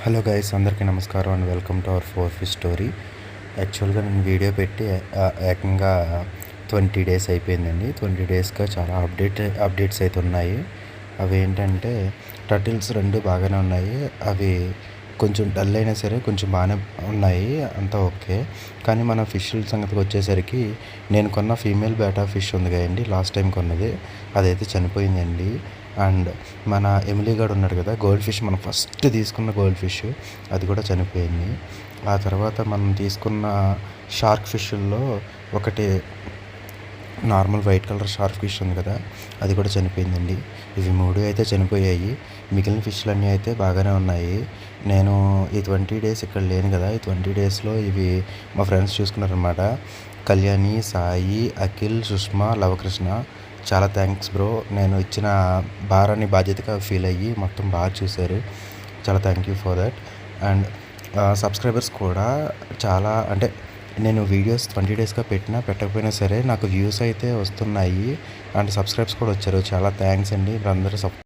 Hello guys, అందరికీ నమస్కారం and welcome to our four fish story. యాక్చువల్గా నేను వీడియో పెట్టి ఏకంగా 20 డేస్ అయిపోయిందండి. 20 డేస్గా చాలా అప్డేట్స్ అయితే ఉన్నాయి. అవి ఏంటంటే టర్టిల్స్ రెండు బాగానే ఉన్నాయి. అవి కొంచెం డల్ అయినా సరే కొంచెం బాగానే ఉన్నాయి, అంతా ఓకే. కానీ మన ఫిష్ల సంగతికి వచ్చేసరికి నేను కొన్న ఫీమేల్ బేటా ఫిష్ ఉంది కదండి, లాస్ట్ టైం కొన్నది అదైతే చనిపోయిందండి. అండ్ మన ఎమిలీగాడు ఉన్నాడు కదా, గోల్డ్ ఫిష్, మనం ఫస్ట్ తీసుకున్న గోల్డ్ ఫిష్, అది కూడా చనిపోయింది. ఆ తర్వాత మనం తీసుకున్న షార్క్ ఫిష్ల్లో ఒకటి normal white colour shark fish ఉంది కదా, అది కూడా చనిపోయిందండి. ఇవి 3 అయితే చనిపోయాయి. మిగిలిన ఫిష్లన్నీ అయితే బాగానే ఉన్నాయి. నేను ఈ 20 డేస్ ఇక్కడ లేను కదా, ఈ 20 డేస్లో ఇవి మా ఫ్రెండ్స్ చూసుకున్నారనమాట. కళ్యాణి, సాయి, అఖిల్, సుష్మా, లవకృష్ణ. చాలా థ్యాంక్స్ బ్రో, నేను ఇచ్చిన భారాన్ని బాధ్యతగా ఫీల్ అయ్యి మొత్తం బాగా చూశారు. చాలా thank you for that. And subscribers కూడా చాలా, అంటే నేను వీడియోస్ 20 డేస్గా పెట్టకపోయినా సరే నాకు వ్యూస్ అయితే వస్తున్నాయి అండ్ సబ్స్క్రైబ్స్ కూడా వచ్చారు. చాలా థ్యాంక్స్ అండి, అందరూ